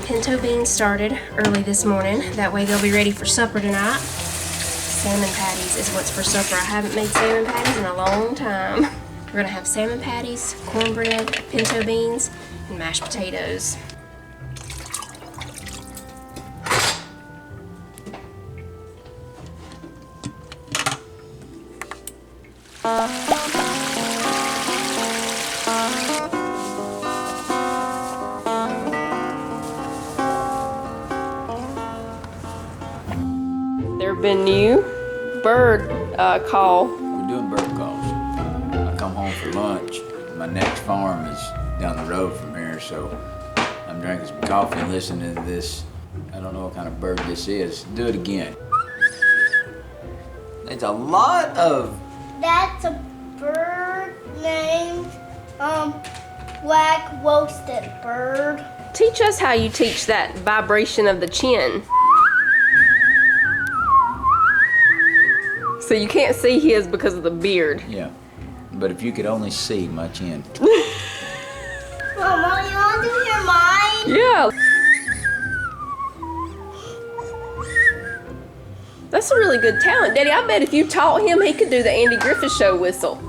pinto beans started early this morning. That way they'll be ready for supper tonight. Salmon patties is what's for supper. I haven't made salmon patties in a long time. We're gonna have salmon patties, cornbread, pinto beans, and mashed potatoes. There have been new bird call. We're doing bird calls. I come home for lunch. My next farm is down the road from here, so I'm drinking some coffee and listening to this. I don't know what kind of bird this is. Do it again. It's a lot of... That's a bird named black roasted bird. Teach us how you teach that vibration of the chin. So you can't see his because of the beard. Yeah, but if you could only see my chin. Mama, you want to hear mine? Yeah. That's a really good talent, Daddy. I bet if you taught him, he could do the Andy Griffith Show whistle.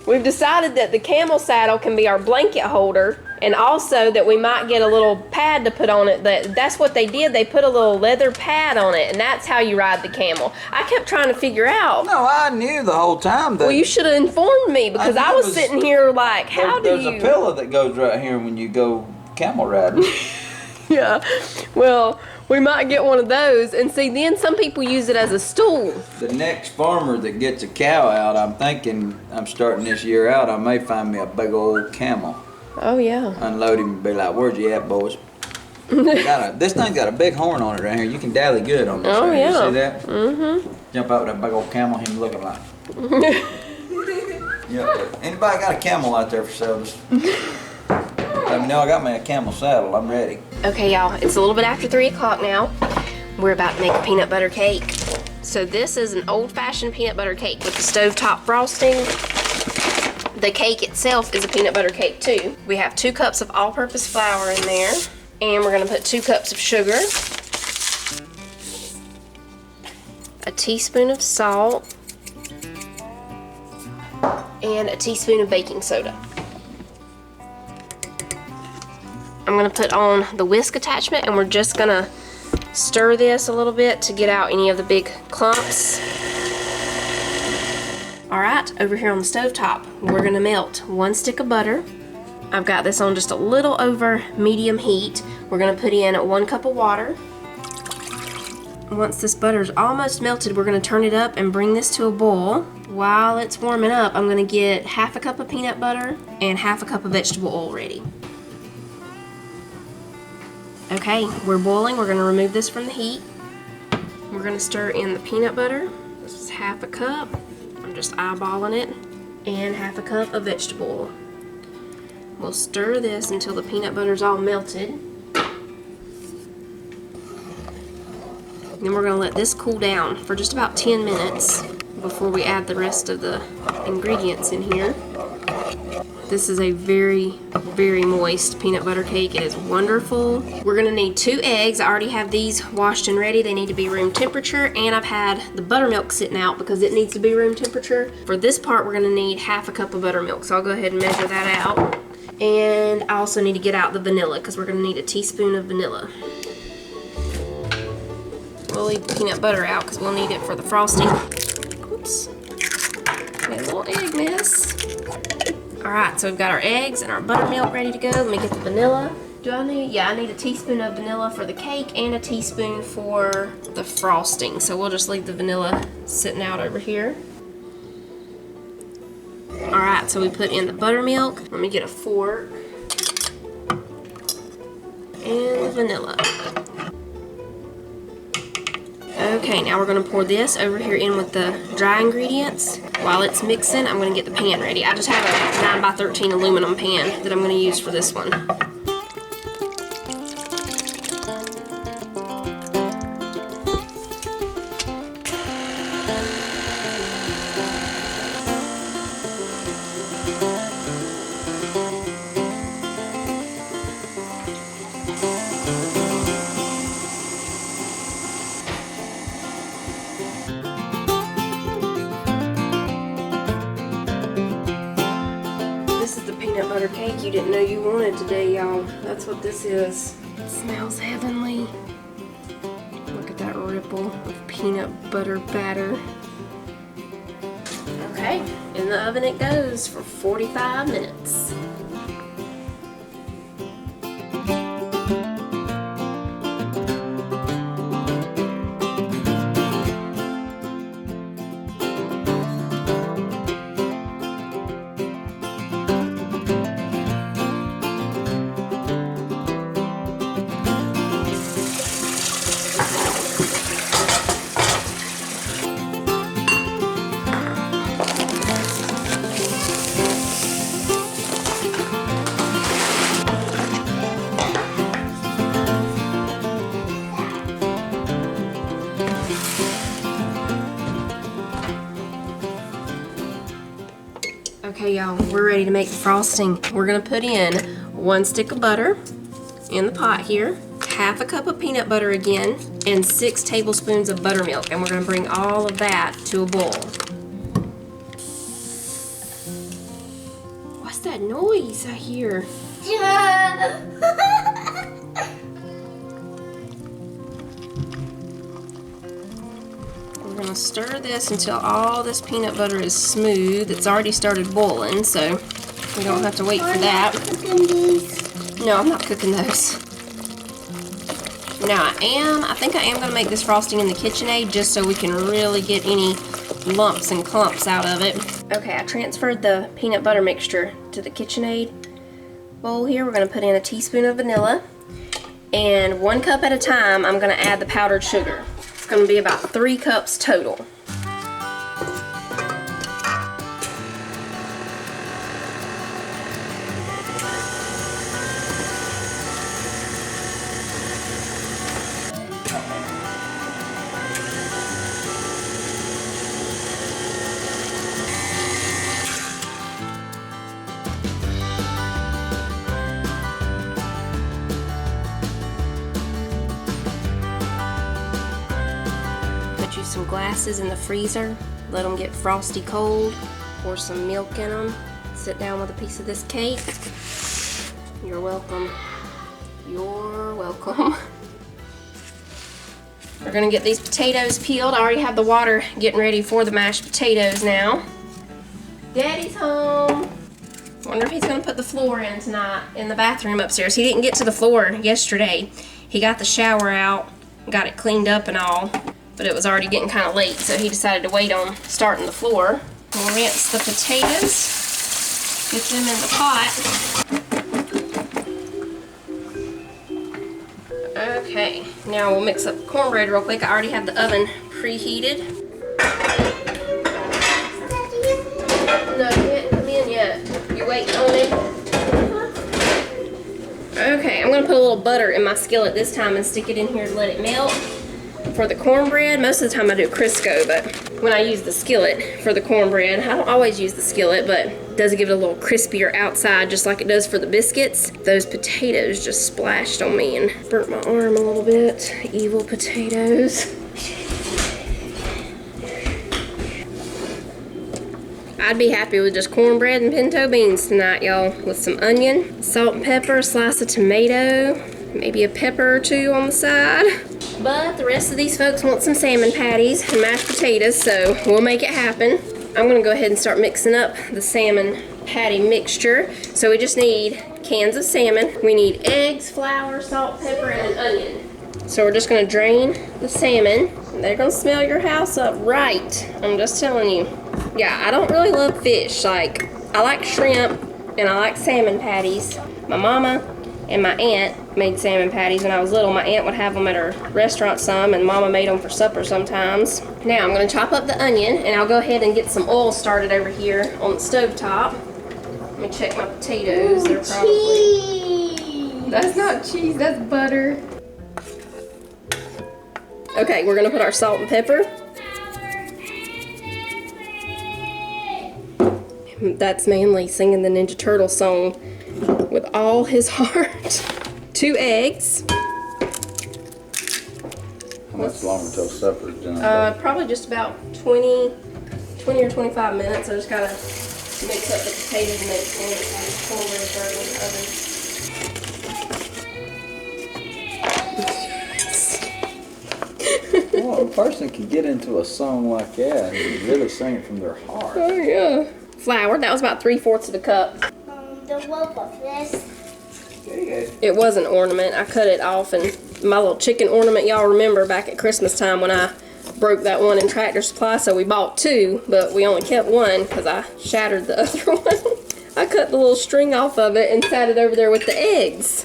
We've decided that the camel saddle can be our blanket holder, and also that we might get a little pad to put on it. That's what they did. They put a little leather pad on it, and that's how you ride the camel. I kept trying to figure out. No, I knew the whole time that... Well, you should have informed me, because I was sitting here like, how do you... There's a pillow that goes right here when you go camel riding. Yeah, well, we might get one of those, and see, then some people use it as a stool. The next farmer that gets a cow out, I'm thinking, I'm starting this year out, I may find me a big old camel. Oh, yeah. Unload him and be like, where'd you at, boys? This thing's got a big horn on it right here. You can dally good on this. Oh, right. yeah. You see that? Mm-hmm. Jump out with that big old camel, him looking like. Yeah. Anybody got a camel out there for sale? Let me know. I got me a camel saddle. I'm ready. Okay, y'all, it's a little bit after 3 o'clock now. We're about to make a peanut butter cake. So this is an old-fashioned peanut butter cake with the stovetop frosting. The cake itself is a peanut butter cake too. We have 2 cups of all-purpose flour in there, and we're gonna put 2 cups of sugar, a teaspoon of salt, and a teaspoon of baking soda. I'm gonna put on the whisk attachment, and we're just gonna stir this a little bit to get out any of the big clumps. All right, over here on the stovetop, we're gonna melt 1 stick of butter. I've got this on just a little over medium heat. We're gonna put in 1 cup of water. Once this butter is almost melted, we're gonna turn it up and bring this to a boil. While it's warming up, I'm gonna get half a cup of peanut butter and half a cup of vegetable oil ready. Okay, we're boiling. We're gonna remove this from the heat. We're gonna stir in the peanut butter. This is half a cup. I'm just eyeballing it. And half a cup of vegetable oil. We'll stir this until the peanut butter's all melted. Then we're gonna let this cool down for just about 10 minutes before we add the rest of the ingredients in here. This is a very, very moist peanut butter cake. It is wonderful. We're gonna need 2 eggs. I already have these washed and ready. They need to be room temperature, and I've had the buttermilk sitting out because it needs to be room temperature. For this part, we're gonna need half a cup of buttermilk, so I'll go ahead and measure that out. And I also need to get out the vanilla because we're gonna need a teaspoon of vanilla. We'll leave the peanut butter out because we'll need it for the frosting. Oops, made a little egg mess. All right, so we've got our eggs and our buttermilk ready to go. Let me get the vanilla. I need a teaspoon of vanilla for the cake and a teaspoon for the frosting. So we'll just leave the vanilla sitting out over here. All right, so we put in the buttermilk. Let me get a fork. And the vanilla. Okay, now we're gonna pour this over here in with the dry ingredients. While it's mixing, I'm gonna get the pan ready. I just have a 9x13 aluminum pan that I'm gonna use for this one. butter cake you didn't know you wanted today, y'all. That's what this is. It smells heavenly. Look at that ripple of peanut butter batter. Okay, in the oven it goes for 45 minutes. Okay, y'all, we're ready to make the frosting. We're gonna put in 1 stick of butter in the pot here, half a cup of peanut butter again, and 6 tablespoons of buttermilk, and we're gonna bring all of that to a boil. What's that noise I hear? We're gonna stir this until all this peanut butter is smooth. It's already started boiling, so we don't have to wait for that. No, I'm not cooking those. Now I think I am gonna make this frosting in the KitchenAid just so we can really get any lumps and clumps out of it. Okay, I transferred the peanut butter mixture to the KitchenAid bowl here. We're gonna put in a teaspoon of vanilla, and 1 cup at a time I'm gonna add the powdered sugar. It's going to be about 3 cups total. Some glasses in the freezer, let them get frosty cold, pour some milk in them, sit down with a piece of this cake. You're welcome. You're welcome. We're gonna get these potatoes peeled. I already have the water getting ready for the mashed potatoes now. Daddy's home. Wonder if he's gonna put the floor in tonight in the bathroom upstairs. He didn't get to the floor yesterday. He got the shower out, got it cleaned up and all, but it was already getting kind of late, so he decided to wait on starting the floor. We'll rinse the potatoes, get them in the pot. Okay, now we'll mix up the cornbread real quick. I already have the oven preheated. No, you didn't come in yet. You waiting on it? Okay, I'm gonna put a little butter in my skillet this time and stick it in here to let it melt. For the cornbread, most of the time I do Crisco, but when I use the skillet for the cornbread, I don't always use the skillet, but it does give it a little crispier outside, just like it does for the biscuits. Those potatoes just splashed on me and burnt my arm a little bit. Evil potatoes. I'd be happy with just cornbread and pinto beans tonight, y'all, with some onion, salt and pepper, a slice of tomato, maybe a pepper or 2 on the side. But the rest of these folks want some salmon patties and mashed potatoes, so we'll make it happen. I'm gonna go ahead and start mixing up the salmon patty mixture. So we just need cans of salmon. We need eggs, flour, salt, pepper, and an onion. So we're just gonna drain the salmon. They're gonna smell your house up right. I'm just telling you. Yeah, I don't really love fish. Like, I like shrimp and I like salmon patties. My mama and my aunt made salmon patties when I was little. My aunt would have them at her restaurant some, and Mama made them for supper sometimes. Now I'm going to chop up the onion, and I'll go ahead and get some oil started over here on the stove top. Let me check my potatoes. They're probably... Cheese! That's not cheese, that's butter. Okay, we're going to put our salt and pepper. That's Manly singing the Ninja Turtle song with all his heart. 2 eggs. How much longer until supper's done? Probably just about 20 or 25 minutes. I just gotta mix up the potatoes mix and cornbread throw it in the oven. Well, a person can get into a song like that and really sing it from their heart. Oh yeah. Flour, that was about 3/4 of a cup. The loaf of this. There you go. It was an ornament. I cut it off, and my little chicken ornament, y'all remember back at Christmas time when I broke that one in Tractor Supply, so we bought 2, but we only kept 1 because I shattered the other one. I cut the little string off of it and sat it over there with the eggs.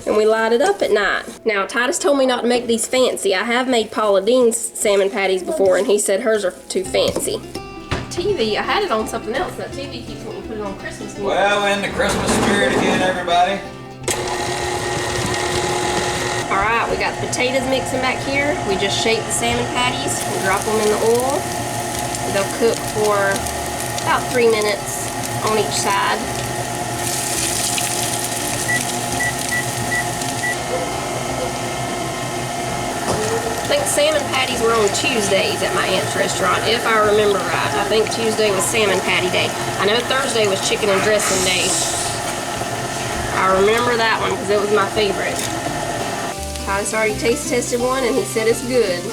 And we light it up at night. Now, Titus told me not to make these fancy. I have made Paula Dean's salmon patties before, and he said hers are too fancy. TV, I had it on something else. That TV keeps wanting to put it on Christmas music. Well, in the Christmas spirit again, everybody. Alright, we got the potatoes mixing back here. We just shape the salmon patties and drop them in the oil. They'll cook for about 3 minutes on each side. I think salmon patties were on Tuesdays at my aunt's restaurant, if I remember right. I think Tuesday was salmon patty day. I know Thursday was chicken and dressing day. I remember that one because it was my favorite. Titus already taste tested one and he said it's good.